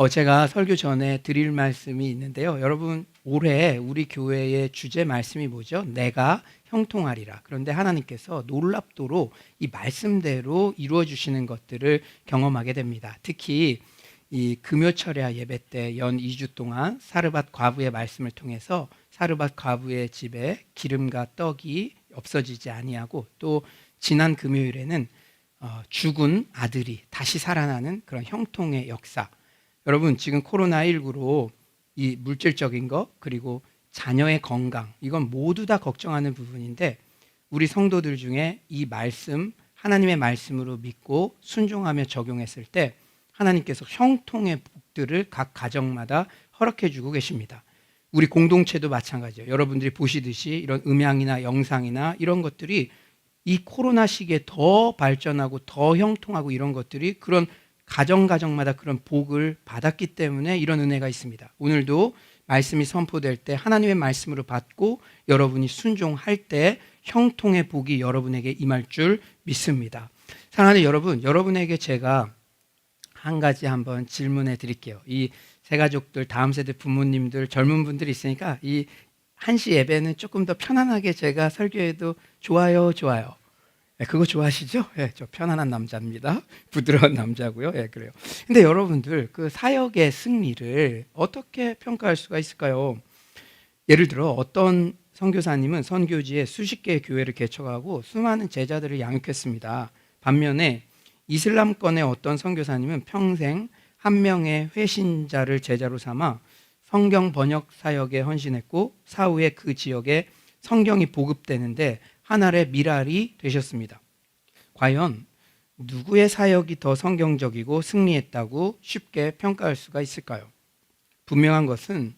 제가 설교 전에 드릴 말씀이 있는데요. 여러분, 올해 우리 교회의 주제 말씀이 뭐죠? 내가 형통하리라. 그런데 하나님께서 놀랍도록 이 말씀대로 이루어 주시는 것들을 경험하게 됩니다. 특히 이 금요철야 예배 때 연 2주 동안 사르밧 과부의 말씀을 통해서 사르밧 과부의 집에 기름과 떡이 없어지지 아니하고, 또 지난 금요일에는 죽은 아들이 다시 살아나는 그런 형통의 역사. 여러분, 지금 코로나19로 이 물질적인 것, 그리고 자녀의 건강, 이건 모두 다 걱정하는 부분인데, 우리 성도들 중에 이 말씀, 하나님의 말씀으로 믿고 순종하며 적용했을 때 하나님께서 형통의 복들을 각 가정마다 허락해 주고 계십니다. 우리 공동체도 마찬가지예요. 여러분들이 보시듯이 이런 음향이나 영상이나 이런 것들이 이 코로나 시기에 더 발전하고 더 형통하고, 이런 것들이 그런 가정마다 그런 복을 받았기 때문에 이런 은혜가 있습니다. 오늘도 말씀이 선포될 때 하나님의 말씀으로 받고 여러분이 순종할 때 형통의 복이 여러분에게 임할 줄 믿습니다. 사랑하는 여러분, 여러분에게 제가 한 가지 한번 질문해 드릴게요. 이 새가족들, 다음 세대 부모님들, 젊은 분들이 있으니까 이 한시 예배는 조금 더 편안하게 제가 설교해도 좋아요. 그거 좋아하시죠? 저 편안한 남자입니다. 부드러운 남자고요. 그래요. 근데 여러분들, 그 사역의 승리를 어떻게 평가할 수가 있을까요? 예를 들어 어떤 선교사님은 선교지에 수십 개의 교회를 개척하고 수많은 제자들을 양육했습니다. 반면에 이슬람권의 어떤 선교사님은 평생 한 명의 회신자를 제자로 삼아 성경 번역 사역에 헌신했고, 사후에 그 지역에 성경이 보급되는데 하늘의 미랄이 되셨습니다. 과연 누구의 사역이 더 성경적이고 승리했다고 쉽게 평가할 수가 있을까요? 분명한 것은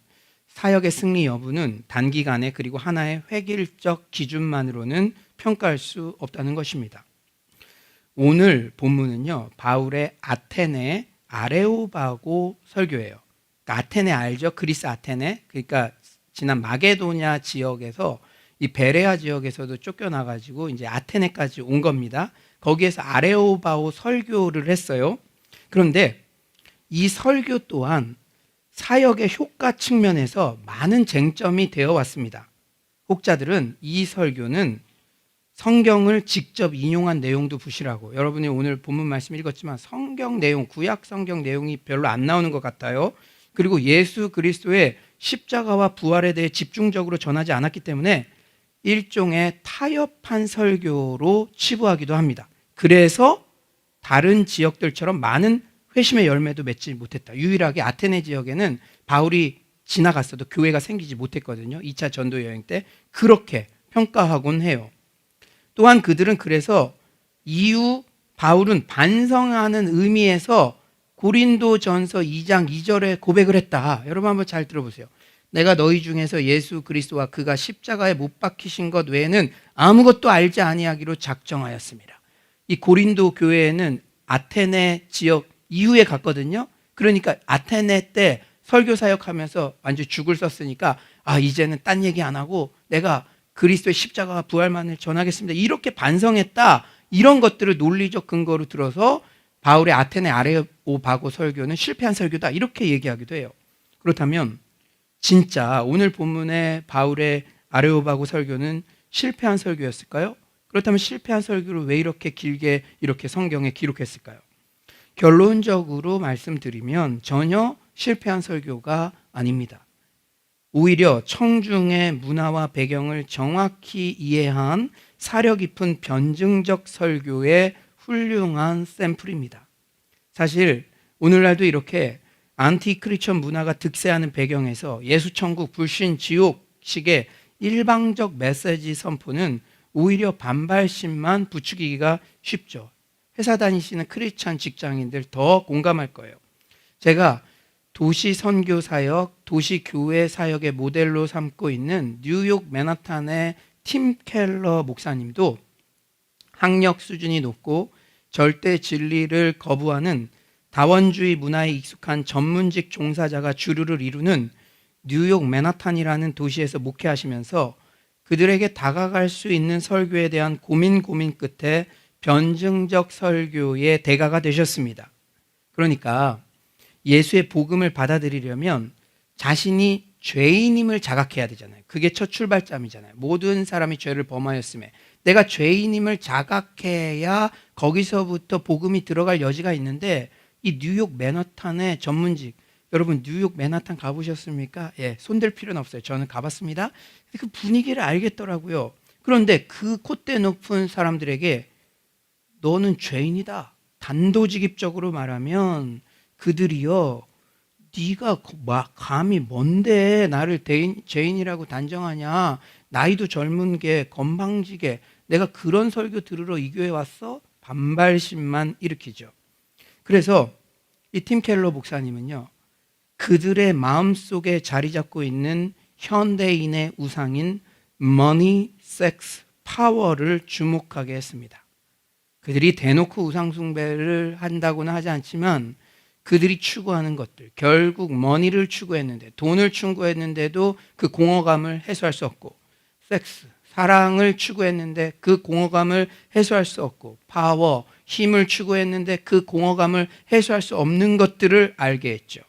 사역의 승리 여부는 단기간에, 그리고 하나의 획일적 기준만으로는 평가할 수 없다는 것입니다. 오늘 본문은요, 바울의 아테네 아레오바고 설교예요. 그러니까 아테네 알죠? 그리스 아테네. 그러니까 지난 마게도냐 지역에서 이 베레아 지역에서도 쫓겨나가지고 이제 아테네까지 온 겁니다. 거기에서 아레오바고 설교를 했어요. 그런데 이 설교 또한 사역의 효과 측면에서 많은 쟁점이 되어 왔습니다. 혹자들은 이 설교는 성경을 직접 인용한 내용도 부실하고, 여러분이 오늘 본문 말씀 읽었지만 성경 내용, 구약 성경 내용이 별로 안 나오는 것 같아요. 그리고 예수 그리스도의 십자가와 부활에 대해 집중적으로 전하지 않았기 때문에 일종의 타협한 설교로 치부하기도 합니다. 그래서 다른 지역들처럼 많은 회심의 열매도 맺지 못했다. 유일하게 아테네 지역에는 바울이 지나갔어도 교회가 생기지 못했거든요. 2차 전도 여행 때. 그렇게 평가하곤 해요. 또한 그들은 그래서 이후 바울은 반성하는 의미에서 고린도전서 2장 2절에 고백을 했다. 여러분 한번 잘 들어보세요. 내가 너희 중에서 예수 그리스도와 그가 십자가에 못 박히신 것 외에는 아무것도 알지 아니하기로 작정하였습니다. 이 고린도 교회에는 아테네 지역 이후에 갔거든요. 그러니까 아테네 때 설교 사역하면서 완전히 죽을 썼으니까 이제는 딴 얘기 안 하고 내가 그리스도의 십자가와 부활만을 전하겠습니다. 이렇게 반성했다. 이런 것들을 논리적 근거로 들어서 바울의 아테네 아레오바고 설교는 실패한 설교다. 이렇게 얘기하기도 해요. 그렇다면 진짜 오늘 본문의 바울의 아레오바고 설교는 실패한 설교였을까요? 그렇다면 실패한 설교를 왜 이렇게 길게 이렇게 성경에 기록했을까요? 결론적으로 말씀드리면 전혀 실패한 설교가 아닙니다. 오히려 청중의 문화와 배경을 정확히 이해한 사려 깊은 변증적 설교의 훌륭한 샘플입니다. 사실 오늘날도 이렇게 안티크리스천 문화가 득세하는 배경에서 예수천국, 불신, 지옥식의 일방적 메시지 선포는 오히려 반발심만 부추기기가 쉽죠. 회사 다니시는 크리스천 직장인들 더 공감할 거예요. 제가 도시 선교 사역, 도시 교회 사역의 모델로 삼고 있는 뉴욕 맨하탄의 팀 켈러 목사님도 학력 수준이 높고 절대 진리를 거부하는 다원주의 문화에 익숙한 전문직 종사자가 주류를 이루는 뉴욕 맨하탄이라는 도시에서 목회하시면서 그들에게 다가갈 수 있는 설교에 대한 고민 끝에 변증적 설교의 대가가 되셨습니다. 그러니까 예수의 복음을 받아들이려면 자신이 죄인임을 자각해야 되잖아요. 그게 첫 출발점이잖아요. 모든 사람이 죄를 범하였음에 내가 죄인임을 자각해야 거기서부터 복음이 들어갈 여지가 있는데, 이 뉴욕 맨하탄의 전문직, 여러분 뉴욕 맨하탄 가보셨습니까? 예, 손댈 필요는 없어요. 저는 가봤습니다. 그 분위기를 알겠더라고요. 그런데 그 콧대 높은 사람들에게 너는 죄인이다, 단도직입적으로 말하면 그들이요, 네가 감히 뭔데 나를 죄인이라고 단정하냐, 나이도 젊은 게 건방지게 내가 그런 설교 들으러 이 교회 왔어? 반발심만 일으키죠. 그래서 이 팀 켈러 목사님은요, 그들의 마음속에 자리 잡고 있는 현대인의 우상인 머니, 섹스, 파워를 주목하게 했습니다. 그들이 대놓고 우상 숭배를 한다고는 하지 않지만 그들이 추구하는 것들, 결국 머니를 추구했는데, 돈을 추구했는데도 그 공허감을 해소할 수 없고, 섹스, 사랑을 추구했는데 그 공허감을 해소할 수 없고, 파워, 힘을 추구했는데 그 공허감을 해소할 수 없는 것들을 알게 했죠.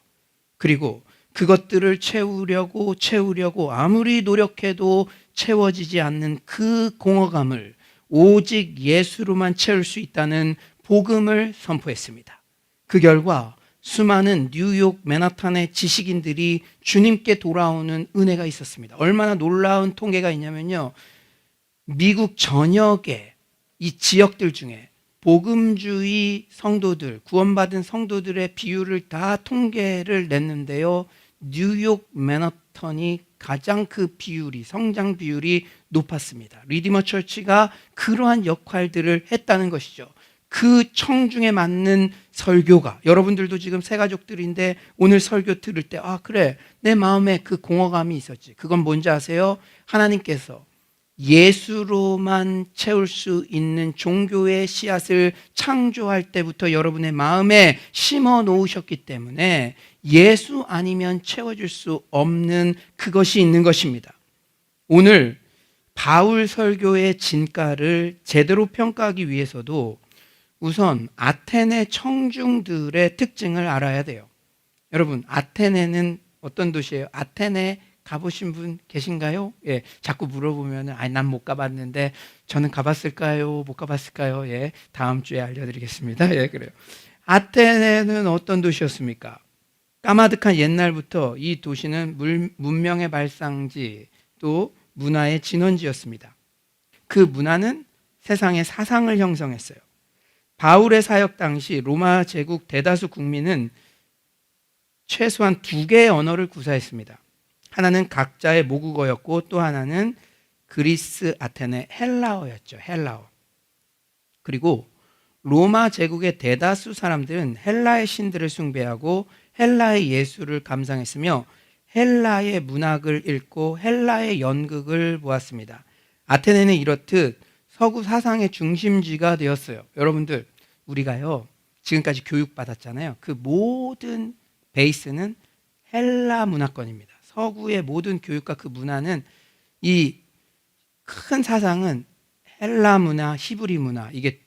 그리고 그것들을 채우려고 아무리 노력해도 채워지지 않는 그 공허감을 오직 예수로만 채울 수 있다는 복음을 선포했습니다. 그 결과 수많은 뉴욕 맨하탄의 지식인들이 주님께 돌아오는 은혜가 있었습니다. 얼마나 놀라운 통계가 있냐면요, 미국 전역의 이 지역들 중에 복음주의 성도들, 구원받은 성도들의 비율을 다 통계를 냈는데요, 뉴욕 맨하탄이 가장 그 비율이, 성장 비율이 높았습니다. 리디머 처치가 그러한 역할들을 했다는 것이죠. 그 청중에 맞는 설교가, 여러분들도 지금 새 가족들인데 오늘 설교 들을 때, 아 그래, 내 마음에 그 공허감이 있었지. 그건 뭔지 아세요? 하나님께서 예수로만 채울 수 있는 종교의 씨앗을 창조할 때부터 여러분의 마음에 심어 놓으셨기 때문에 예수 아니면 채워줄 수 없는 그것이 있는 것입니다. 오늘 바울 설교의 진가를 제대로 평가하기 위해서도 우선 아테네 청중들의 특징을 알아야 돼요. 여러분, 아테네는 어떤 도시예요? 아테네 가보신 분 계신가요? 예, 자꾸 물어보면 난 못 가봤는데 저는 가봤을까요? 못 가봤을까요? 예, 다음 주에 알려드리겠습니다. 예, 그래요. 아테네는 어떤 도시였습니까? 까마득한 옛날부터 이 도시는 문명의 발상지, 또 문화의 진원지였습니다. 그 문화는 세상의 사상을 형성했어요. 바울의 사역 당시 로마 제국 대다수 국민은 최소한 2개의 언어를 구사했습니다. 하나는 각자의 모국어였고 또 하나는 그리스 아테네 헬라어였죠. 헬라어. 그리고 로마 제국의 대다수 사람들은 헬라의 신들을 숭배하고 헬라의 예술을 감상했으며 헬라의 문학을 읽고 헬라의 연극을 보았습니다. 아테네는 이렇듯 서구 사상의 중심지가 되었어요. 여러분들, 우리가요 지금까지 교육받았잖아요. 그 모든 베이스는 헬라 문화권입니다. 서구의 모든 교육과 그 문화는, 이 큰 사상은 헬라 문화, 히브리 문화, 이게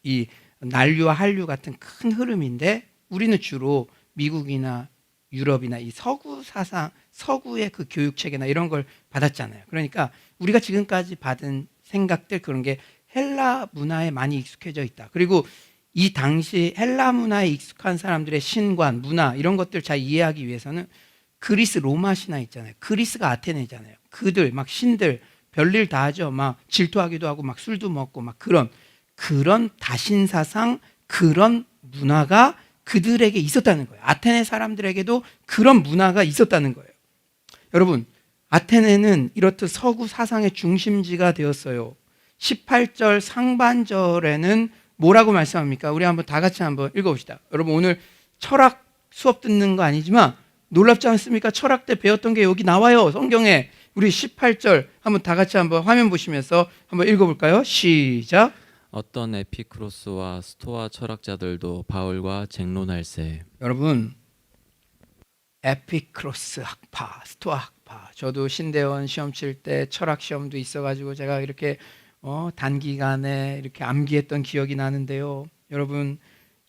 이 난류와 한류 같은 큰 흐름인데, 우리는 주로 미국이나 유럽이나 이 서구 사상, 서구의 그 교육 체계나 이런 걸 받았잖아요. 그러니까 우리가 지금까지 받은 생각들, 그런 게 헬라 문화에 많이 익숙해져 있다. 그리고 이 당시 헬라 문화에 익숙한 사람들의 신관, 문화 이런 것들 잘 이해하기 위해서는 그리스 로마 신화 있잖아요. 그리스가 아테네잖아요. 그들 막 신들 별일 다 하죠. 막 질투하기도 하고 막 술도 먹고 막 그런 다신사상, 그런 문화가 그들에게 있었다는 거예요. 아테네 사람들에게도 그런 문화가 있었다는 거예요. 여러분, 아테네는 이렇듯 서구 사상의 중심지가 되었어요. 18절 상반절에는 뭐라고 말씀합니까? 우리 한번 다 같이 한번 읽어봅시다. 여러분, 오늘 철학 수업 듣는 거 아니지만 놀랍지 않습니까? 철학 때 배웠던 게 여기 나와요. 성경에. 우리 18절 한번 다 같이 한번 화면 보시면서 한번 읽어볼까요? 시작. 어떤 에피크로스와 스토아 철학자들도 바울과 쟁론할세. 여러분, 에피크로스 학파, 스토아 학파. 저도 신대원 시험 칠 때 철학 시험도 있어가지고 제가 이렇게 단기간에 이렇게 암기했던 기억이 나는데요. 여러분,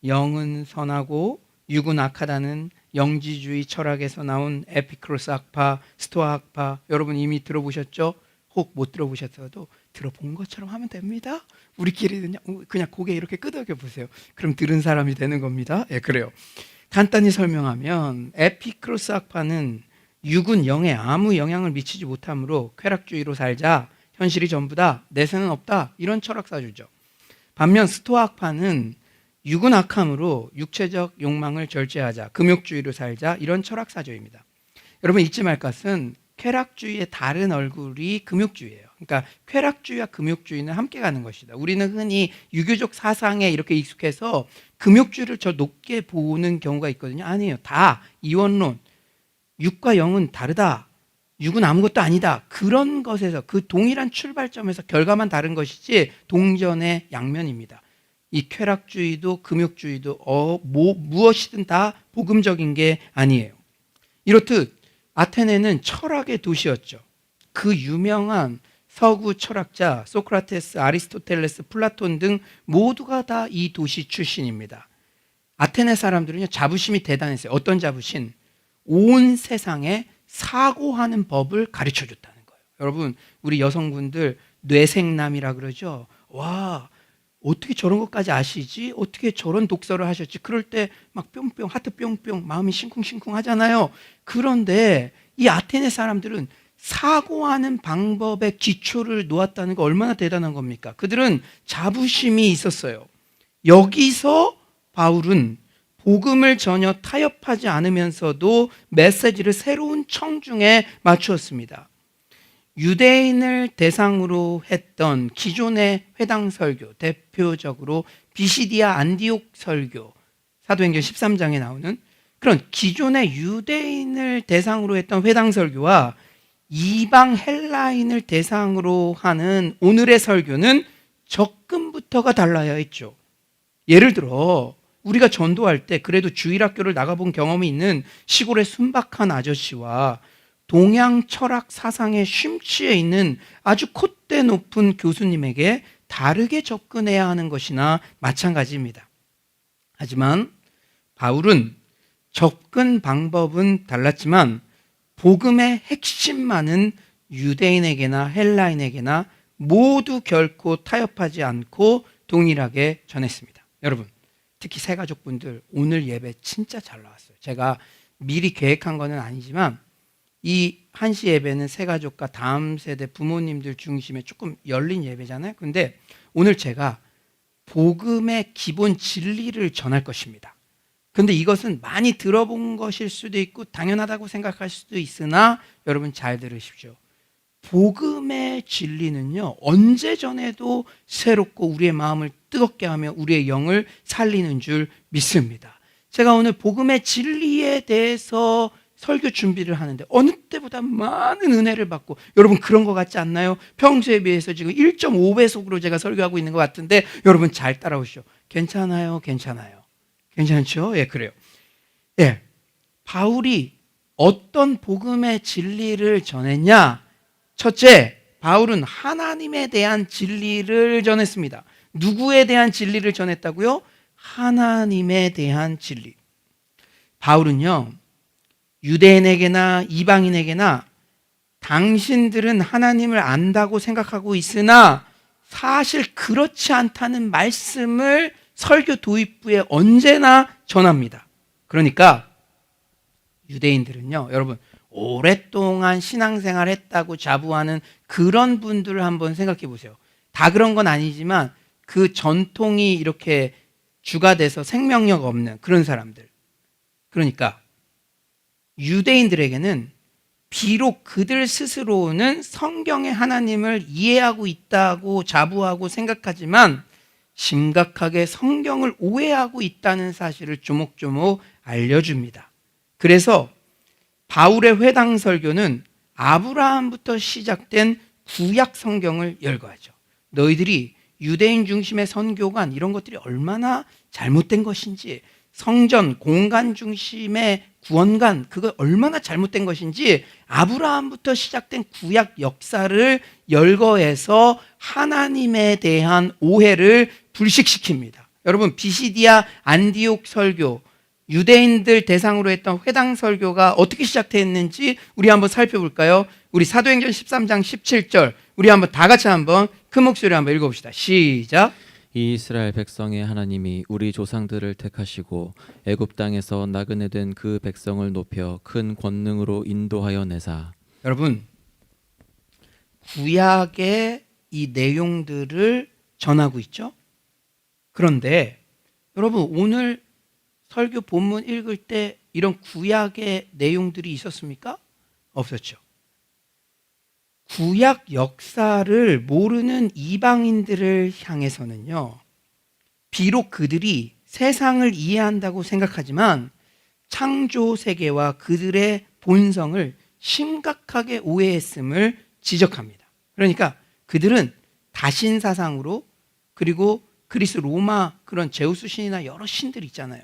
영은 선하고 육은 악하다는 영지주의 철학에서 나온 에피크로스 학파, 스토아 학파, 여러분 이미 들어보셨죠? 혹 못 들어보셨어도 들어본 것처럼 하면 됩니다. 우리끼리 그냥 고개 이렇게 끄덕여 보세요. 그럼 들은 사람이 되는 겁니다. 예, 그래요. 간단히 설명하면 에피크로스 학파는 육은 영에 아무 영향을 미치지 못하므로 쾌락주의로 살자, 현실이 전부다, 내세는 없다, 이런 철학사주죠. 반면 스토아 학파는 육은 악함으로 육체적 욕망을 절제하자, 금욕주의로 살자, 이런 철학사조입니다. 여러분 잊지 말 것은 쾌락주의의 다른 얼굴이 금욕주의예요. 그러니까 쾌락주의와 금욕주의는 함께 가는 것이다. 우리는 흔히 유교적 사상에 이렇게 익숙해서 금욕주의를 저 높게 보는 경우가 있거든요. 아니에요. 다 이원론. 육과 영은 다르다. 육은 아무것도 아니다. 그런 것에서 그 동일한 출발점에서 결과만 다른 것이지 동전의 양면입니다. 이 쾌락주의도 금욕주의도 무엇이든 다 복음적인 게 아니에요. 이렇듯 아테네는 철학의 도시였죠. 그 유명한 서구 철학자 소크라테스, 아리스토텔레스, 플라톤 등 모두가 다 이 도시 출신입니다. 아테네 사람들은요, 자부심이 대단했어요. 어떤 자부심? 온 세상에 사고하는 법을 가르쳐 줬다는 거예요. 여러분, 우리 여성분들 뇌생남이라 그러죠. 와, 어떻게 저런 것까지 아시지? 어떻게 저런 독서를 하셨지? 그럴 때 막 뿅뿅, 하트 뿅뿅, 마음이 싱쿵싱쿵 하잖아요. 그런데 이 아테네 사람들은 사고하는 방법의 기초를 놓았다는 거 얼마나 대단한 겁니까? 그들은 자부심이 있었어요. 여기서 바울은 복음을 전혀 타협하지 않으면서도 메시지를 새로운 청중에 맞추었습니다. 유대인을 대상으로 했던 기존의 회당 설교, 대표적으로 비시디아 안디옥 설교, 사도행전 13장에 나오는 그런 기존의 유대인을 대상으로 했던 회당 설교와 이방 헬라인을 대상으로 하는 오늘의 설교는 접근부터가 달라야 했죠. 예를 들어 우리가 전도할 때 그래도 주일학교를 나가본 경험이 있는 시골의 순박한 아저씨와 동양 철학 사상에 심취해 있는 아주 콧대 높은 교수님에게 다르게 접근해야 하는 것이나 마찬가지입니다. 하지만 바울은 접근 방법은 달랐지만 복음의 핵심만은 유대인에게나 헬라인에게나 모두 결코 타협하지 않고 동일하게 전했습니다. 여러분, 특히 새가족분들 오늘 예배 진짜 잘 나왔어요. 제가 미리 계획한 건 아니지만 이 한시 예배는 새가족과 다음 세대 부모님들 중심에 조금 열린 예배잖아요. 근데 오늘 제가 복음의 기본 진리를 전할 것입니다. 근데 이것은 많이 들어본 것일 수도 있고 당연하다고 생각할 수도 있으나 여러분 잘 들으십시오. 복음의 진리는요, 언제 전에도 새롭고 우리의 마음을 뜨겁게 하며 우리의 영을 살리는 줄 믿습니다. 제가 오늘 복음의 진리에 대해서 설교 준비를 하는데 어느 때보다 많은 은혜를 받고, 여러분 그런 것 같지 않나요? 평소에 비해서 지금 1.5배속으로 제가 설교하고 있는 것 같은데 여러분 잘 따라오시죠. 괜찮아요? 괜찮죠? 예, 그래요. 예, 바울이 어떤 복음의 진리를 전했냐? 첫째, 바울은 하나님에 대한 진리를 전했습니다. 누구에 대한 진리를 전했다고요? 하나님에 대한 진리. 바울은요, 유대인에게나 이방인에게나 당신들은 하나님을 안다고 생각하고 있으나 사실 그렇지 않다는 말씀을 설교 도입부에 언제나 전합니다. 그러니까 유대인들은요, 여러분 오랫동안 신앙생활 했다고 자부하는 그런 분들을 한번 생각해 보세요. 다 그런 건 아니지만 그 전통이 이렇게 주가 돼서 생명력 없는 그런 사람들. 그러니까 유대인들에게는 비록 그들 스스로는 성경의 하나님을 이해하고 있다고 자부하고 생각하지만 심각하게 성경을 오해하고 있다는 사실을 조목조목 알려줍니다. 그래서 바울의 회당 설교는 아브라함부터 시작된 구약 성경을 열거하죠. 너희들이 유대인 중심의 선교관 이런 것들이 얼마나 잘못된 것인지, 성전, 공간 중심의 구원관 그거 얼마나 잘못된 것인지 아브라함부터 시작된 구약 역사를 열거해서 하나님에 대한 오해를 불식시킵니다. 여러분 비시디아 안디옥 설교, 유대인들 대상으로 했던 회당 설교가 어떻게 시작됐는지 우리 한번 살펴볼까요? 우리 사도행전 13장 17절 우리 한번 다 같이 한번 큰 목소리로 한번 읽어봅시다. 시작. 이 이스라엘 백성의 하나님이 우리 조상들을 택하시고 애굽 땅에서 나그네 된 그 백성을 높여 큰 권능으로 인도하여 내사. 여러분, 구약의 이 내용들을 전하고 있죠. 그런데 여러분, 오늘 설교 본문 읽을 때 이런 구약의 내용들이 있었습니까? 없었죠. 구약 역사를 모르는 이방인들을 향해서는요, 비록 그들이 세상을 이해한다고 생각하지만 창조 세계와 그들의 본성을 심각하게 오해했음을 지적합니다. 그러니까 그들은 다신 사상으로, 그리고 그리스 로마 그런 제우스 신이나 여러 신들 있잖아요.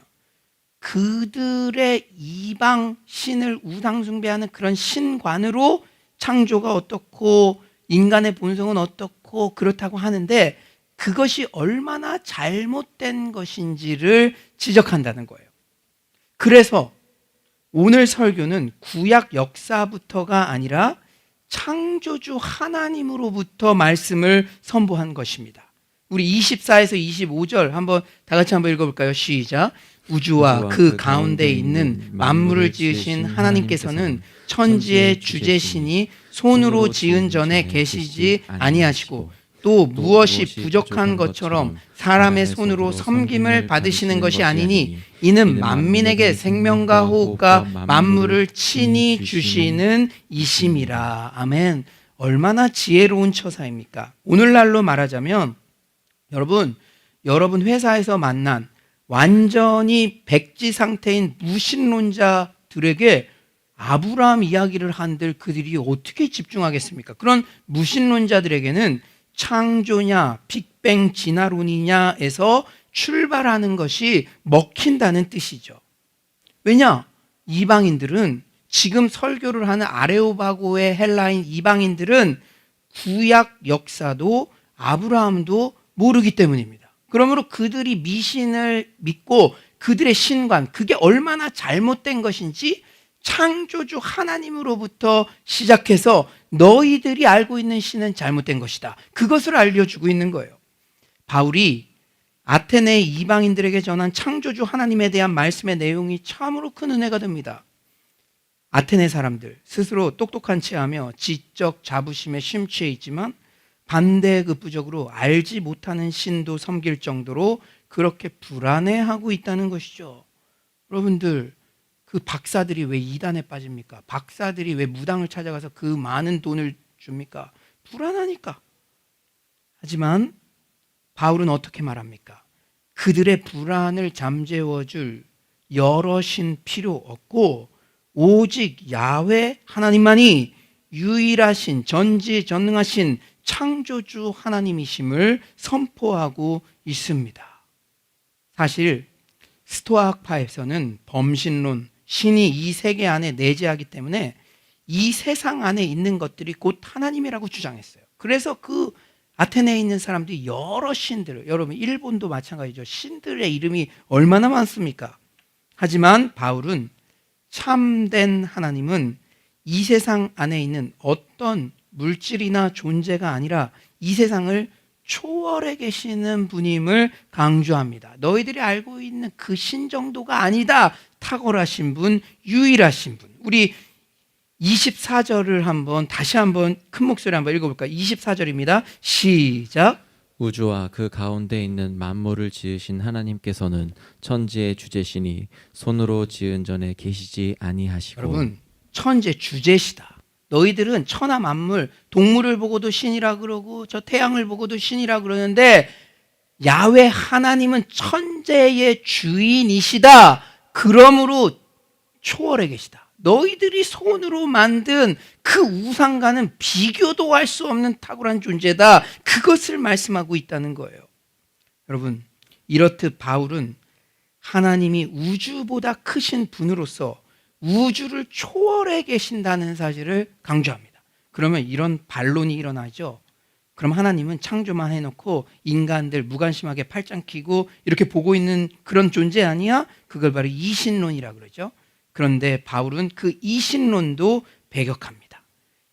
그들의 이방 신을 우상 숭배하는 그런 신관으로 창조가 어떻고 인간의 본성은 어떻고 그렇다고 하는데 그것이 얼마나 잘못된 것인지를 지적한다는 거예요. 그래서 오늘 설교는 구약 역사부터가 아니라 창조주 하나님으로부터 말씀을 선보한 것입니다. 우리 24에서 25절 한번 다 같이 한번 읽어볼까요? 시작. 우주와 그 가운데 있는 만물을 지으신 하나님께서는 천지의 주제신이 손으로 지은 전에 계시지 아니하시고 또 무엇이 부족한 것처럼 사람의 손으로 섬김을 받으시는 것이 아니니 이는 만민에게 생명과 호흡과 만물을 친히 주시는 이심이라. 아멘. 얼마나 지혜로운 처사입니까? 오늘날로 말하자면 여러분 회사에서 만난 완전히 백지 상태인 무신론자들에게 아브라함 이야기를 한들 그들이 어떻게 집중하겠습니까? 그런 무신론자들에게는 창조냐 빅뱅 진화론이냐에서 출발하는 것이 먹힌다는 뜻이죠. 왜냐? 이방인들은 지금 설교를 하는 아레오바고의 헬라인 이방인들은 구약 역사도 아브라함도 모르기 때문입니다. 그러므로 그들이 미신을 믿고 그들의 신관, 그게 얼마나 잘못된 것인지 창조주 하나님으로부터 시작해서 너희들이 알고 있는 신은 잘못된 것이다. 그것을 알려주고 있는 거예요. 바울이 아테네 이방인들에게 전한 창조주 하나님에 대한 말씀의 내용이 참으로 큰 은혜가 됩니다. 아테네 사람들 스스로 똑똑한 체하며 지적 자부심에 심취해 있지만 반대급부적으로 알지 못하는 신도 섬길 정도로 그렇게 불안해하고 있다는 것이죠. 여러분들, 그 박사들이 왜 이단에 빠집니까? 박사들이 왜 무당을 찾아가서 그 많은 돈을 줍니까? 불안하니까. 하지만 바울은 어떻게 말합니까? 그들의 불안을 잠재워줄 여러 신 필요 없고 오직 야훼 하나님만이 유일하신 전지전능하신 창조주 하나님이심을 선포하고 있습니다. 사실 스토아 학파에서는 범신론, 신이 이 세계 안에 내재하기 때문에 이 세상 안에 있는 것들이 곧 하나님이라고 주장했어요. 그래서 그 아테네에 있는 사람들이 여러 신들을, 여러분 일본도 마찬가지죠. 신들의 이름이 얼마나 많습니까? 하지만 바울은 참된 하나님은 이 세상 안에 있는 어떤 물질이나 존재가 아니라 이 세상을 초월해 계시는 분임을 강조합니다. 너희들이 알고 있는 그 신 정도가 아니다. 탁월하신 분, 유일하신 분. 우리 24절을 다시 한번 큰 목소리 한번 읽어볼까요? 24절입니다. 시작. 우주와 그 가운데 있는 만물을 지으신 하나님께서는 천지의 주제시니 손으로 지은 전에 계시지 아니하시고. 여러분, 천재 주제시다. 너희들은 천하 만물, 동물을 보고도 신이라 그러고 저 태양을 보고도 신이라 그러는데 야훼 하나님은 천재의 주인이시다. 그러므로 초월해 계시다. 너희들이 손으로 만든 그 우상과는 비교도 할 수 없는 탁월한 존재다. 그것을 말씀하고 있다는 거예요. 여러분, 이렇듯 바울은 하나님이 우주보다 크신 분으로서 우주를 초월해 계신다는 사실을 강조합니다. 그러면 이런 반론이 일어나죠. 그럼 하나님은 창조만 해놓고 인간들 무관심하게 팔짱 끼고 이렇게 보고 있는 그런 존재 아니야? 그걸 바로 이신론이라 그러죠. 그런데 바울은 그 이신론도 배격합니다.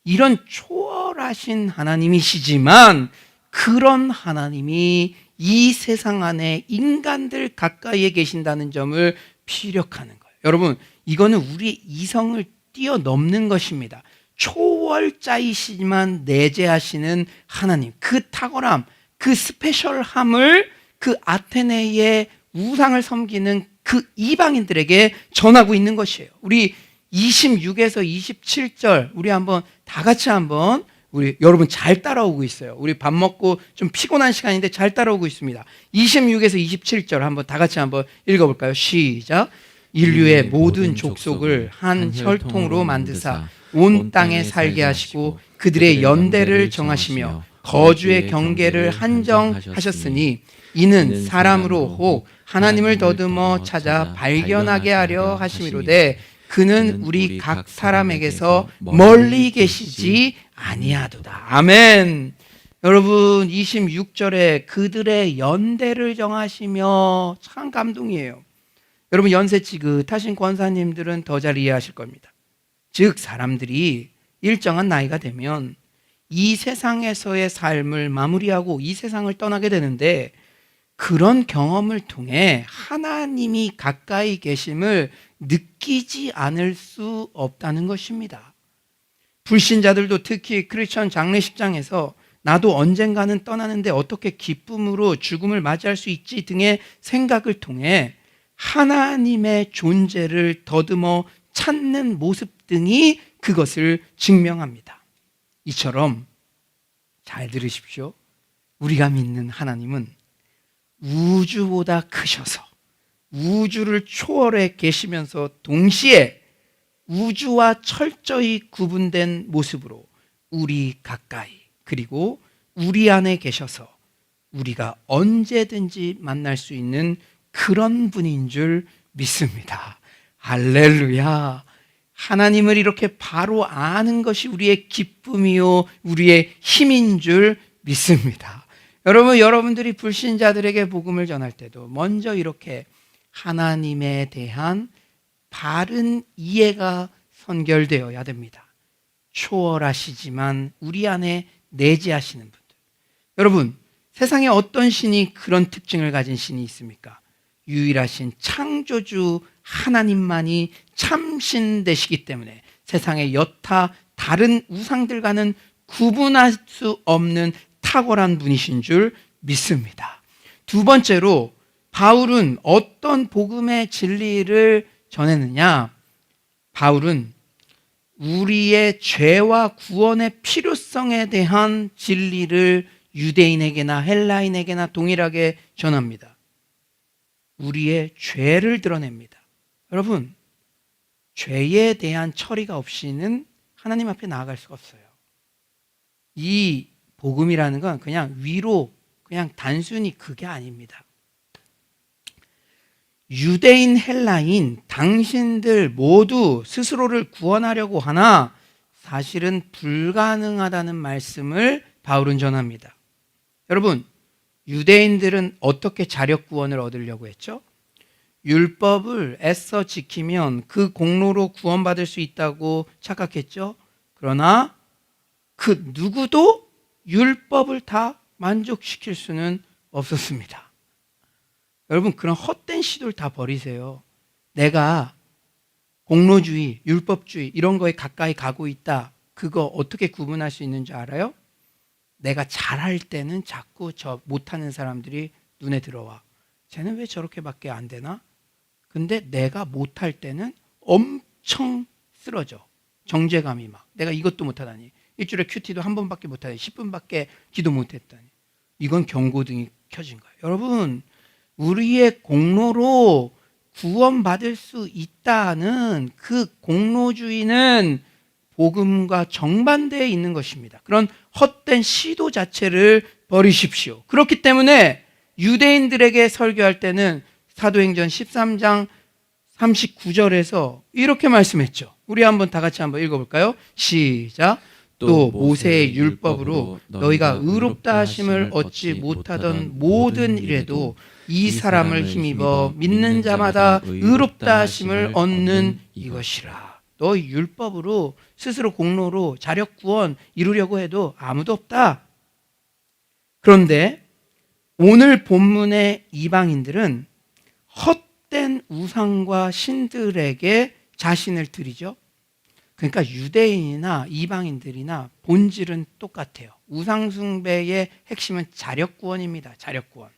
이런 초월하신 하나님이시지만 그런 하나님이 이 세상 안에 인간들 가까이에 계신다는 점을 피력하는 거예요. 여러분, 이거는 우리의 이성을 뛰어넘는 것입니다. 초월자이시지만 내재하시는 하나님, 그 탁월함, 그 스페셜함을 그 아테네의 우상을 섬기는 그 이방인들에게 전하고 있는 것이에요. 우리 26에서 27절 우리 한번 다 같이 한번 우리 여러분 잘 따라오고 있어요. 우리 밥 먹고 좀 피곤한 시간인데 잘 따라오고 있습니다. 26에서 27절 한번 다 같이 한번 읽어볼까요? 시작. 인류의 모든 족속을 한 혈통으로 만드사 온 땅에 살게 하시고 그들의 연대를 정하시며 거주의 경계를 한정하셨으니 이는 사람으로 혹 하나님을 더듬어 찾아 발견하게 하려 하심이로되 그는 우리 각 사람에게서 멀리 계시지 아니하도다. 아멘. 여러분 26절에 그들의 연대를 정하시며 참 감동이에요. 여러분 연세 지긋하신 권사님들은 더 잘 이해하실 겁니다. 즉 사람들이 일정한 나이가 되면 이 세상에서의 삶을 마무리하고 이 세상을 떠나게 되는데 그런 경험을 통해 하나님이 가까이 계심을 느끼지 않을 수 없다는 것입니다. 불신자들도 특히 크리스천 장례식장에서 나도 언젠가는 떠나는데 어떻게 기쁨으로 죽음을 맞이할 수 있지 등의 생각을 통해 하나님의 존재를 더듬어 찾는 모습 등이 그것을 증명합니다. 이처럼 잘 들으십시오. 우리가 믿는 하나님은 우주보다 크셔서 우주를 초월해 계시면서 동시에 우주와 철저히 구분된 모습으로 우리 가까이 그리고 우리 안에 계셔서 우리가 언제든지 만날 수 있는 그런 분인 줄 믿습니다. 할렐루야. 하나님을 이렇게 바로 아는 것이 우리의 기쁨이요 우리의 힘인 줄 믿습니다. 여러분, 여러분들이 불신자들에게 복음을 전할 때도 먼저 이렇게 하나님에 대한 바른 이해가 선결되어야 됩니다. 초월하시지만 우리 안에 내재하시는 분들. 여러분, 세상에 어떤 신이 그런 특징을 가진 신이 있습니까? 유일하신 창조주 하나님만이 참신 되시기 때문에 세상의 여타 다른 우상들과는 구분할 수 없는 탁월한 분이신 줄 믿습니다. 두 번째로 바울은 어떤 복음의 진리를 전했느냐? 바울은 우리의 죄와 구원의 필요성에 대한 진리를 유대인에게나 헬라인에게나 동일하게 전합니다. 우리의 죄를 드러냅니다. 여러분, 죄에 대한 처리가 없이는 하나님 앞에 나아갈 수가 없어요. 이 복음이라는 건 그냥 위로, 그냥 단순히 그게 아닙니다. 유대인, 헬라인, 당신들 모두 스스로를 구원하려고 하나 사실은 불가능하다는 말씀을 바울은 전합니다. 여러분, 유대인들은 어떻게 자력 구원을 얻으려고 했죠? 율법을 애써 지키면 그 공로로 구원받을 수 있다고 착각했죠. 그러나 그 누구도 율법을 다 만족시킬 수는 없었습니다. 여러분, 그런 헛된 시도를 다 버리세요. 내가 공로주의, 율법주의 이런 거에 가까이 가고 있다. 그거 어떻게 구분할 수 있는 줄 알아요? 내가 잘할 때는 자꾸 저 못하는 사람들이 눈에 들어와. 쟤는 왜 저렇게밖에 안 되나? 근데 내가 못할 때는 엄청 쓰러져. 정죄감이 막. 내가 이것도 못하다니. 일주일에 큐티도 한 번밖에 못하다니. 10분밖에 기도 못했다니. 이건 경고등이 켜진 거예요. 여러분, 우리의 공로로 구원받을 수 있다는 그 공로주의는 복음과 정반대에 있는 것입니다. 그런 헛된 시도 자체를 버리십시오. 그렇기 때문에 유대인들에게 설교할 때는 사도행전 13장 39절에서 이렇게 말씀했죠. 우리 한번 다 같이 한번 읽어볼까요? 시작. 또 모세의 율법으로 너희가 의롭다 하심을 얻지 못하던 모든 일에도 이 사람을 힘입어 믿는 자마다 의롭다 하심을 얻는 이것이라. 너희 율법으로 스스로 공로로 자력 구원 이루려고 해도 아무도 없다. 그런데 오늘 본문의 이방인들은 헛된 우상과 신들에게 자신을 드리죠. 그러니까 유대인이나 이방인들이나 본질은 똑같아요. 우상 숭배의 핵심은 자력 구원입니다. 자력 구원.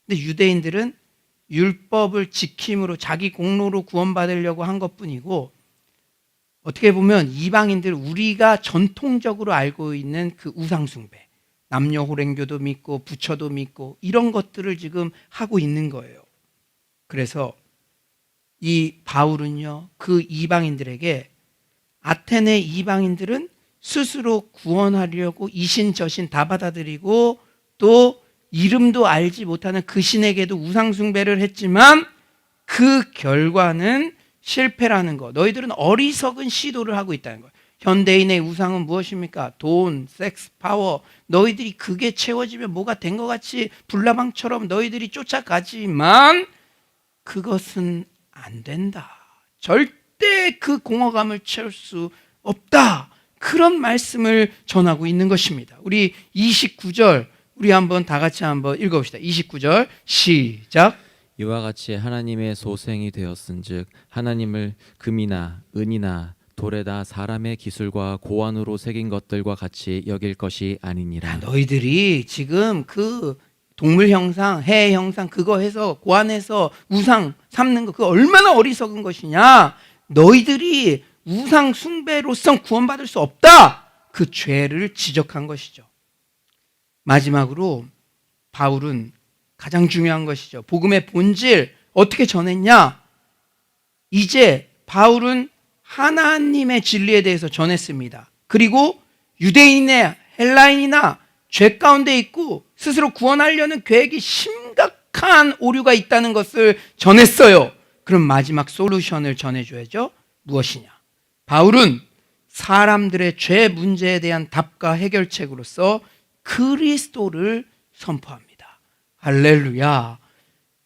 근데 유대인들은 율법을 지킴으로 자기 공로로 구원받으려고 한 것뿐이고, 어떻게 보면 이방인들, 우리가 전통적으로 알고 있는 그 우상 숭배, 남녀 호랭교도 믿고 부처도 믿고 이런 것들을 지금 하고 있는 거예요. 그래서 이 바울은요, 그 이방인들에게 아테네 이방인들은 스스로 구원하려고 이신 저신 다 받아들이고 또 이름도 알지 못하는 그 신에게도 우상 숭배를 했지만 그 결과는 실패라는 거. 너희들은 어리석은 시도를 하고 있다는 거예요. 현대인의 우상은 무엇입니까? 돈, 섹스, 파워. 너희들이 그게 채워지면 뭐가 된 것 같이 불나방처럼 너희들이 쫓아가지만 그것은 안 된다. 절대 그 공허감을 채울 수 없다. 그런 말씀을 전하고 있는 것입니다. 우리 29절 우리 한번 다 같이 한번 읽어봅시다. 29절 시작. 이와 같이 하나님의 소생이 되었은즉 하나님을 금이나 은이나 돌에다 사람의 기술과 고안으로 새긴 것들과 같이 여길 것이 아니니라. 너희들이 지금 그 동물 형상, 해 형상 그거 해서 고안해서 우상 삼는 거 그거 얼마나 어리석은 것이냐. 너희들이 우상 숭배로선 구원받을 수 없다. 그 죄를 지적한 것이죠. 마지막으로 바울은 가장 중요한 것이죠. 복음의 본질 어떻게 전했냐? 이제 바울은 하나님의 진리에 대해서 전했습니다. 그리고 유대인이나 헬라인이나 죄 가운데 있고 스스로 구원하려는 계획이 심각한 오류가 있다는 것을 전했어요. 그럼 마지막 솔루션을 전해줘야죠. 무엇이냐? 바울은 사람들의 죄 문제에 대한 답과 해결책으로서 그리스도를 선포합니다. 할렐루야.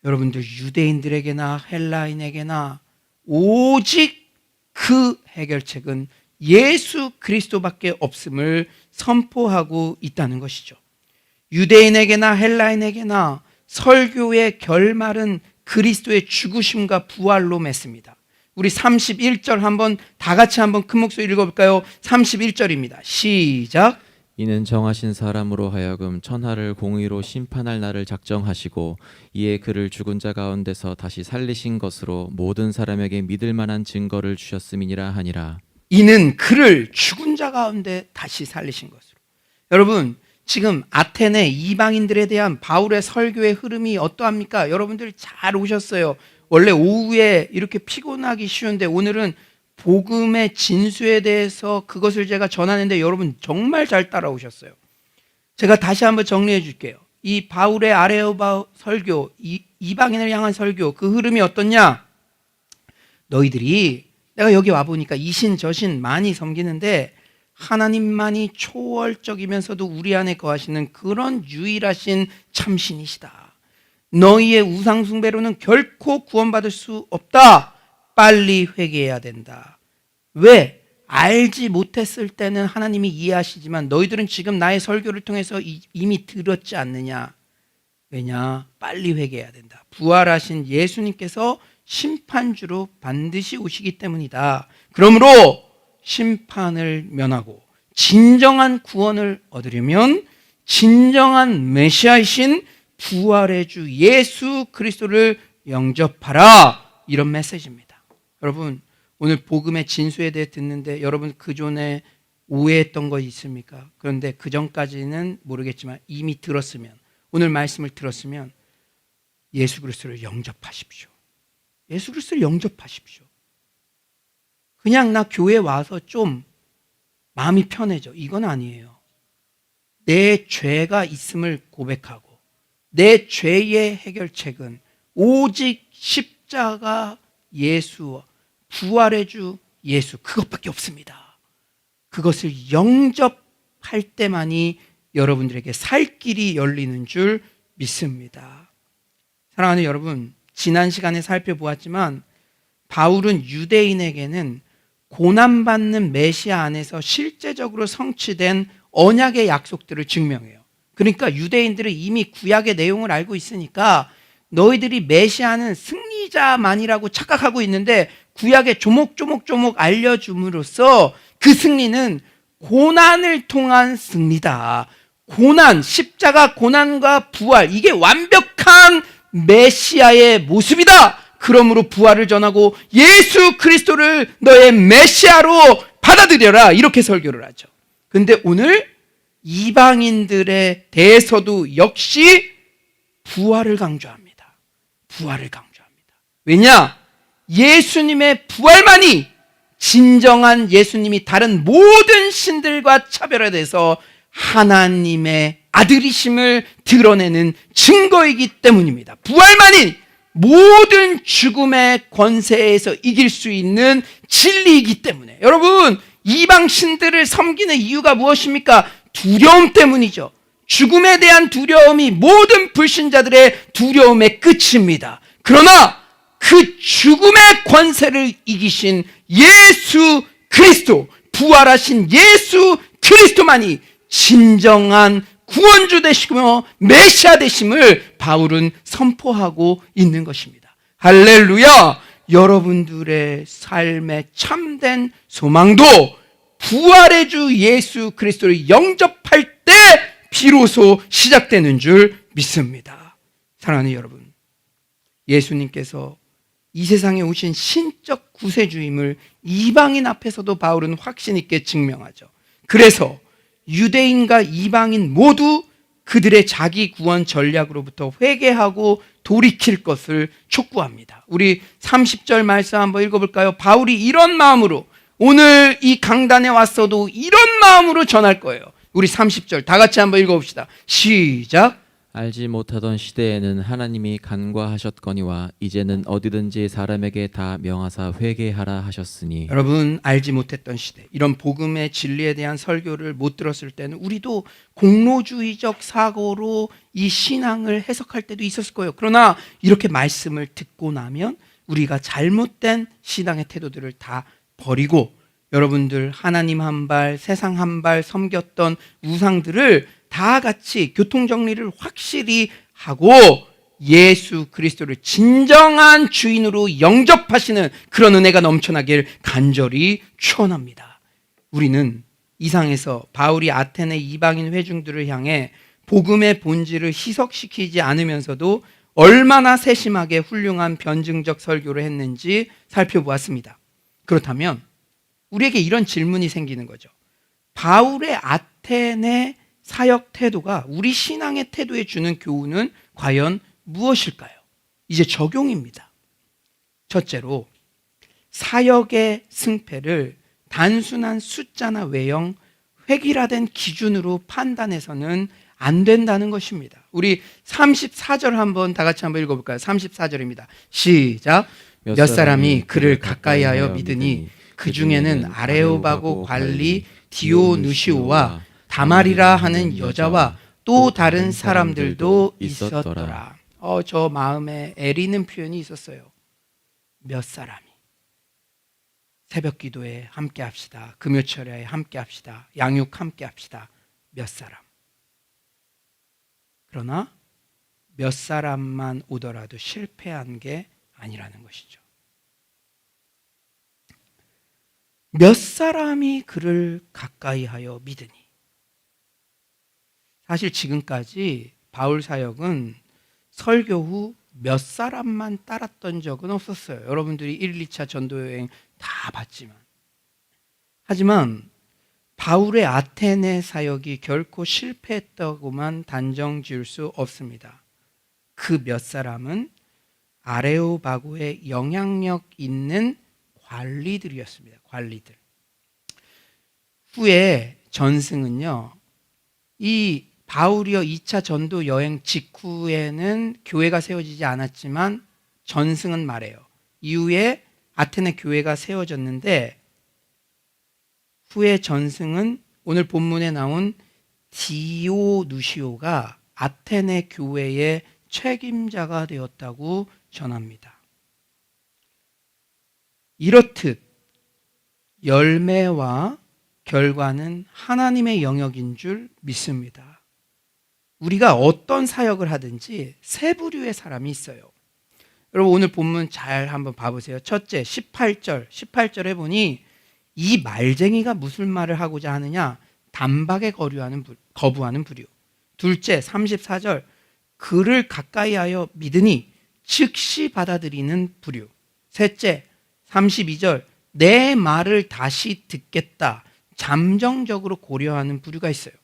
여러분들 유대인들에게나 헬라인에게나 오직 그 해결책은 예수 그리스도밖에 없음을 선포하고 있다는 것이죠. 유대인에게나 헬라인에게나 설교의 결말은 그리스도의 죽으심과 부활로 맺습니다. 우리 31절 한번 다 같이 한번 큰 목소리 읽어볼까요? 31절입니다. 시작. 이는 정하신 사람으로 하여금 천하를 공의로 심판할 날을 작정하시고 이에 그를 죽은 자 가운데서 다시 살리신 것으로 모든 사람에게 믿을 만한 증거를 주셨음이니라 하니라. 이는 그를 죽은 자 가운데 다시 살리신 것으로. 여러분 지금 아테네 이방인들에 대한 바울의 설교의 흐름이 어떠합니까? 여러분들 잘 오셨어요. 원래 오후에 이렇게 피곤하기 쉬운데 오늘은 복음의 진수에 대해서 그것을 제가 전하는데 여러분 정말 잘 따라오셨어요. 제가 다시 한번 정리해 줄게요. 이 바울의 아레오바 설교, 이방인을 향한 설교, 그 흐름이 어떻냐? 너희들이 내가 여기 와보니까 이신 저신 많이 섬기는데 하나님만이 초월적이면서도 우리 안에 거하시는 그런 유일하신 참신이시다. 너희의 우상 숭배로는 결코 구원받을 수 없다. 빨리 회개해야 된다. 왜? 알지 못했을 때는 하나님이 이해하시지만 너희들은 지금 나의 설교를 통해서 이미 들었지 않느냐. 왜냐? 빨리 회개해야 된다. 부활하신 예수님께서 심판주로 반드시 오시기 때문이다. 그러므로 심판을 면하고 진정한 구원을 얻으려면 진정한 메시아이신 부활의 주 예수 그리스도를 영접하라. 이런 메시지입니다. 여러분 오늘 복음의 진수에 대해 듣는데 여러분 그전에 오해했던 거 있습니까? 그런데 그 전까지는 모르겠지만 이미 들었으면, 오늘 말씀을 들었으면 예수 그리스도를 영접하십시오. 예수 그리스도를 영접하십시오. 그냥 나 교회 와서 좀 마음이 편해져, 이건 아니에요. 내 죄가 있음을 고백하고 내 죄의 해결책은 오직 십자가 예수, 부활의 주 예수, 그것밖에 없습니다. 그것을 영접할 때만이 여러분들에게 살 길이 열리는 줄 믿습니다. 사랑하는 여러분, 지난 시간에 살펴보았지만 바울은 유대인에게는 고난받는 메시아 안에서 실제적으로 성취된 언약의 약속들을 증명해요. 그러니까 유대인들은 이미 구약의 내용을 알고 있으니까 너희들이 메시아는 승리자만이라고 착각하고 있는데 구약에 조목조목 알려줌으로써 그 승리는 고난을 통한 승리다. 고난, 십자가 고난과 부활, 이게 완벽한 메시아의 모습이다. 그러므로 부활을 전하고 예수 그리스도를 너의 메시아로 받아들여라. 이렇게 설교를 하죠. 근데 오늘 이방인들에 대해서도 역시 부활을 강조합니다. 부활을 강조합니다. 왜냐? 예수님의 부활만이 진정한 예수님이 다른 모든 신들과 차별화돼서 하나님의 아들이심을 드러내는 증거이기 때문입니다. 부활만이 모든 죽음의 권세에서 이길 수 있는 진리이기 때문에, 여러분, 이방 신들을 섬기는 이유가 무엇입니까? 두려움 때문이죠. 죽음에 대한 두려움이 모든 불신자들의 두려움의 끝입니다. 그러나 그 죽음의 권세를 이기신 예수 그리스도, 부활하신 예수 그리스도만이 진정한 구원주 되시며 메시아 되심을 바울은 선포하고 있는 것입니다. 할렐루야! 여러분들의 삶의 참된 소망도 부활의 주 예수 그리스도를 영접할 때 비로소 시작되는 줄 믿습니다. 사랑하는 여러분, 예수님께서 이 세상에 오신 신적 구세주임을 이방인 앞에서도 바울은 확신 있게 증명하죠. 그래서 유대인과 이방인 모두 그들의 자기 구원 전략으로부터 회개하고 돌이킬 것을 촉구합니다. 우리 30절 말씀 한번 읽어볼까요? 바울이 이런 마음으로, 오늘 이 강단에 왔어도 이런 마음으로 전할 거예요. 우리 30절 다 같이 한번 읽어봅시다. 시작. 알지 못하던 시대에는 하나님이 간과하셨거니와 이제는 어디든지 사람에게 다 명하사 회개하라 하셨으니. 여러분, 알지 못했던 시대, 이런 복음의 진리에 대한 설교를 못 들었을 때는 우리도 공로주의적 사고로 이 신앙을 해석할 때도 있었을 거예요. 그러나 이렇게 말씀을 듣고 나면 우리가 잘못된 신앙의 태도들을 다 버리고, 여러분들 하나님 한 발, 세상 한 발 섬겼던 우상들을 다 같이 교통정리를 확실히 하고 예수 그리스도를 진정한 주인으로 영접하시는 그런 은혜가 넘쳐나길 간절히 축원합니다. 우리는 이상에서 바울이 아테네 이방인 회중들을 향해 복음의 본질을 희석시키지 않으면서도 얼마나 세심하게 훌륭한 변증적 설교를 했는지 살펴보았습니다. 그렇다면 우리에게 이런 질문이 생기는 거죠. 바울의 아테네 사역 태도가 우리 신앙의 태도에 주는 교훈은 과연 무엇일까요? 이제 적용입니다. 첫째로, 사역의 승패를 단순한 숫자나 외형, 획일화된 기준으로 판단해서는 안 된다는 것입니다. 우리 34절 한번 다 같이 한번 읽어볼까요? 34절입니다. 시작. 몇 사람이 그를 가까이하여 믿으니 그 중에는 아레오바고 관리 디오누시오와 다말이라 하는 여자와 또 다른 사람들도 있었더라. 저 마음에 애리는 표현이 있었어요. 몇 사람이. 새벽 기도에 함께 합시다. 금요철야에 함께 합시다. 양육 함께 합시다. 몇 사람. 그러나 몇 사람만 오더라도 실패한 게 아니라는 것이죠. 몇 사람이 그를 가까이 하여 믿으니. 사실 지금까지 바울 사역은 설교 후 몇 사람만 따랐던 적은 없었어요. 여러분들이 1, 2차 전도여행 다 봤지만. 하지만 바울의 아테네 사역이 결코 실패했다고만 단정 지을 수 없습니다. 그 몇 사람은 아레오바고의 영향력 있는 관리들이었습니다. 관리들. 후에 전승은요, 이 바울이여 2차 전도 여행 직후에는 교회가 세워지지 않았지만 전승은 말해요. 이후에 아테네 교회가 세워졌는데 후의 전승은 오늘 본문에 나온 디오누시오가 아테네 교회의 책임자가 되었다고 전합니다. 이렇듯 열매와 결과는 하나님의 영역인 줄 믿습니다. 우리가 어떤 사역을 하든지 세 부류의 사람이 있어요. 여러분 오늘 본문 잘 한번 봐보세요. 첫째 18절에 보니 이 말쟁이가 무슨 말을 하고자 하느냐? 단박에 거부하는 부류. 둘째 34절 그를 가까이하여 믿으니 즉시 받아들이는 부류. 셋째 32절 내 말을 다시 듣겠다. 잠정적으로 고려하는 부류가 있어요.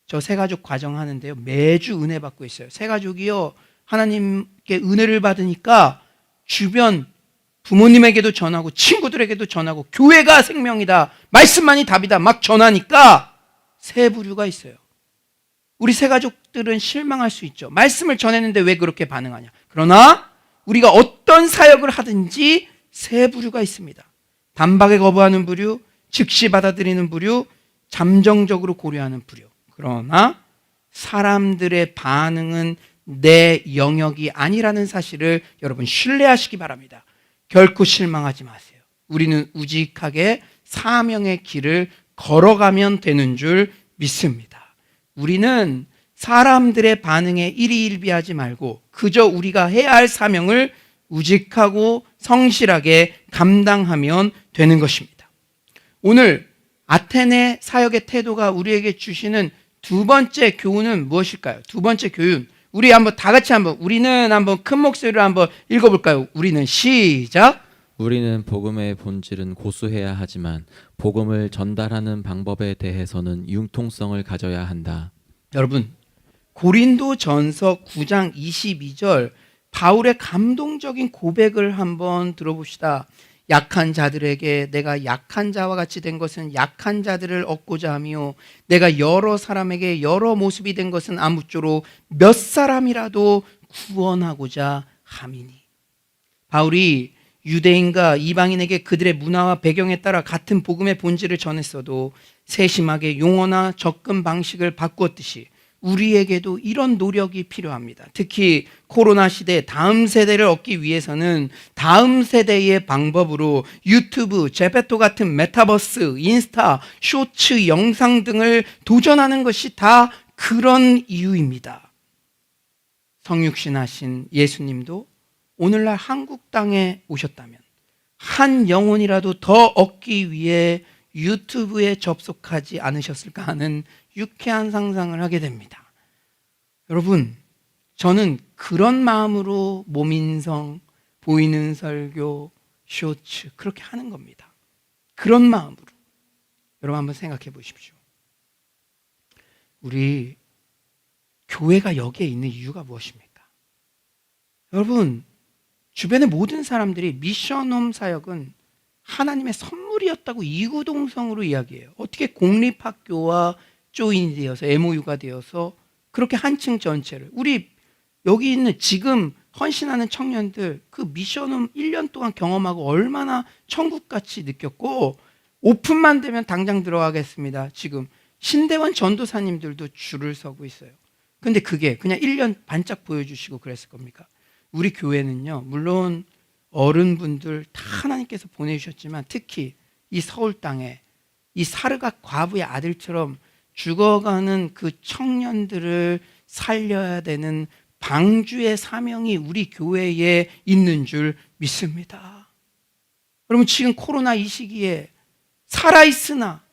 저 새가족 과정하는데요. 매주 은혜 받고 있어요. 새가족이요. 하나님께 은혜를 받으니까 주변 부모님에게도 전하고 친구들에게도 전하고 교회가 생명이다. 말씀만이 답이다. 막 전하니까 세 부류가 있어요. 우리 새가족들은 실망할 수 있죠. 말씀을 전했는데 왜 그렇게 반응하냐. 그러나 우리가 어떤 사역을 하든지 세 부류가 있습니다. 단박에 거부하는 부류, 즉시 받아들이는 부류, 잠정적으로 고려하는 부류. 그러나 사람들의 반응은 내 영역이 아니라는 사실을 여러분 신뢰하시기 바랍니다. 결코 실망하지 마세요. 우리는 우직하게 사명의 길을 걸어가면 되는 줄 믿습니다. 우리는 사람들의 반응에 일희일비하지 말고 그저 우리가 해야 할 사명을 우직하고 성실하게 감당하면 되는 것입니다. 오늘 아테네 사역의 태도가 우리에게 주시는 두 번째 교훈은 무엇일까요? 두 번째 교훈. 우리 한번 다 같이 우리는 한번 큰 목소리로 한번 읽어볼까요? 우리는 시작. 우리는 복음의 본질은 고수해야 하지만 복음을 전달하는 방법에 대해서는 융통성을 가져야 한다. 여러분 고린도전서 9장 22절 바울의 감동적인 고백을 한번 들어봅시다. 약한 자들에게 내가 약한 자와 같이 된 것은 약한 자들을 얻고자 하며 내가 여러 사람에게 여러 모습이 된 것은 아무쪼록 몇 사람이라도 구원하고자 함이니. 바울이 유대인과 이방인에게 그들의 문화와 배경에 따라 같은 복음의 본질을 전했어도 세심하게 용어나 접근 방식을 바꾸었듯이 우리에게도 이런 노력이 필요합니다. 특히 코로나 시대 다음 세대를 얻기 위해서는 다음 세대의 방법으로 유튜브, 제페토 같은 메타버스, 인스타, 쇼츠 영상 등을 도전하는 것이 다 그런 이유입니다. 성육신하신 예수님도 오늘날 한국 땅에 오셨다면 한 영혼이라도 더 얻기 위해 유튜브에 접속하지 않으셨을까 하는 유쾌한 상상을 하게 됩니다. 여러분, 저는 그런 마음으로 모민성, 보이는 설교, 쇼츠 그렇게 하는 겁니다. 그런 마음으로. 여러분 한번 생각해 보십시오. 우리 교회가 여기에 있는 이유가 무엇입니까? 여러분, 주변의 모든 사람들이 미션홈 사역은 하나님의 선물이었다고 이구동성으로 이야기해요. 어떻게 공립학교와 조인이 되어서 MOU가 되어서 그렇게 한층 전체를 우리 여기 있는 지금 헌신하는 청년들 그 미션홈 1년 동안 경험하고 얼마나 천국같이 느꼈고 오픈만 되면 당장 들어가겠습니다. 지금 신대원 전도사님들도 줄을 서고 있어요. 근데 그게 그냥 1년 반짝 보여주시고 그랬을 겁니까? 우리 교회는요, 물론 어른분들 다 하나님께서 보내주셨지만 특히 이 서울 땅에 이 사르갓 과부의 아들처럼 죽어가는 그 청년들을 살려야 되는 방주의 사명이 우리 교회에 있는 줄 믿습니다. 여러분 지금 코로나 이 시기에 살아있으나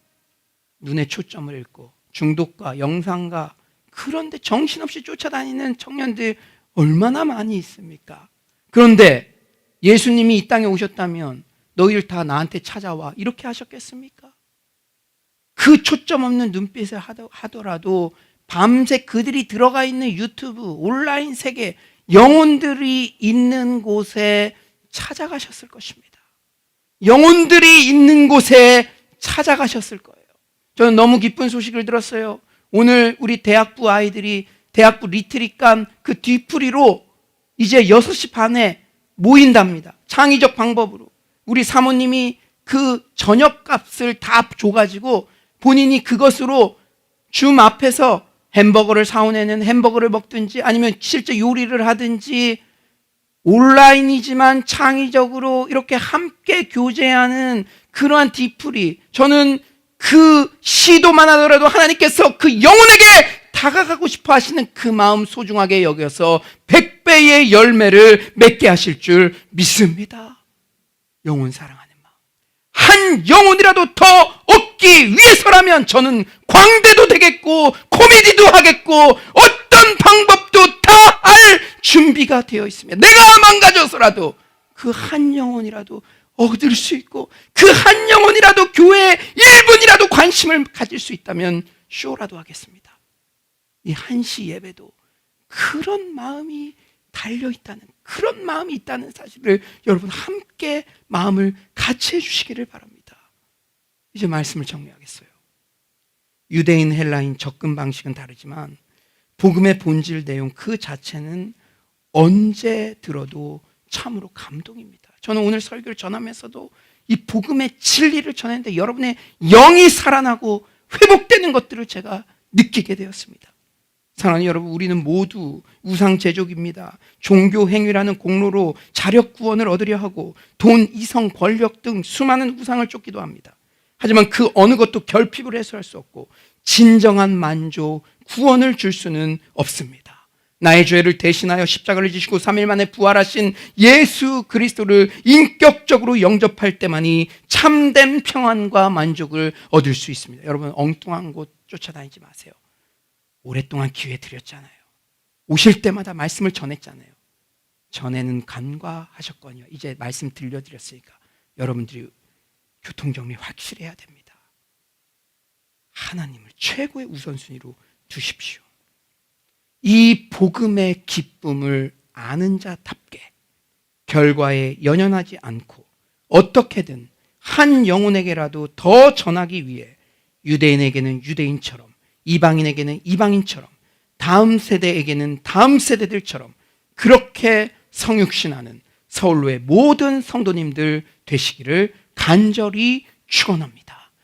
눈에 초점을 잃고 중독과 영상과 그런데 정신없이 쫓아다니는 청년들 얼마나 많이 있습니까? 그런데 예수님이 이 땅에 오셨다면 너희를 다 나한테 찾아와 이렇게 하셨겠습니까? 그 초점 없는 눈빛을 하더라도 밤새 그들이 들어가 있는 유튜브, 온라인 세계, 영혼들이 있는 곳에 찾아가셨을 것입니다. 영혼들이 있는 곳에 찾아가셨을 거예요. 저는 너무 기쁜 소식을 들었어요. 오늘 우리 대학부 아이들이 대학부 리트릿관 그 뒤풀이로 이제 6시 반에 모인답니다. 창의적 방법으로. 우리 사모님이 그 저녁값을 다 줘가지고 본인이 그것으로 줌 앞에서 햄버거를 사온 애는 햄버거를 먹든지 아니면 실제 요리를 하든지 온라인이지만 창의적으로 이렇게 함께 교제하는 그러한 뒤풀이, 저는 그 시도만 하더라도 하나님께서 그 영혼에게 다가가고 싶어 하시는 그 마음 소중하게 여겨서 100배의 열매를 맺게 하실 줄 믿습니다. 영혼 사랑하는 마음, 한 영혼이라도 더 얻기 위해서라면 저는 광대도 되겠고 코미디도 하겠고 어떤 방법도 다 할 준비가 되어 있으며, 내가 망가져서라도 그 한 영혼이라도 얻을 수 있고 그 한 영혼이라도 교회에 1분이라도 관심을 가질 수 있다면 쇼라도 하겠습니다. 이 한시 예배도 그런 마음이 달려있다는, 그런 마음이 있다는 사실을 여러분 함께 마음을 같이 해주시기를 바랍니다. 이제 말씀을 정리하겠어요. 유대인, 헬라인 접근 방식은 다르지만 복음의 본질 내용 그 자체는 언제 들어도 참으로 감동입니다. 저는 오늘 설교를 전하면서도 이 복음의 진리를 전했는데 여러분의 영이 살아나고 회복되는 것들을 제가 느끼게 되었습니다. 사랑하는 여러분, 우리는 모두 우상 제족입니다. 종교 행위라는 공로로 자력 구원을 얻으려 하고 돈, 이성, 권력 등 수많은 우상을 쫓기도 합니다. 하지만 그 어느 것도 결핍을 해소할 수 없고 진정한 만족, 구원을 줄 수는 없습니다. 나의 죄를 대신하여 십자가를 지시고 3일 만에 부활하신 예수 그리스도를 인격적으로 영접할 때만이 참된 평안과 만족을 얻을 수 있습니다. 여러분, 엉뚱한 곳 쫓아다니지 마세요. 오랫동안 기회 드렸잖아요. 오실 때마다 말씀을 전했잖아요. 전에는 간과하셨거니와 이제 말씀 들려드렸으니까 여러분들이 교통정리 확실해야 됩니다. 하나님을 최고의 우선순위로 두십시오. 이 복음의 기쁨을 아는 자답게 결과에 연연하지 않고 어떻게든 한 영혼에게라도 더 전하기 위해 유대인에게는 유대인처럼, 이방인에게는 이방인처럼, 다음 세대에게는 다음 세대들처럼 그렇게 성육신하는 서울로의 모든 성도님들 되시기를 간절히 축원합니다.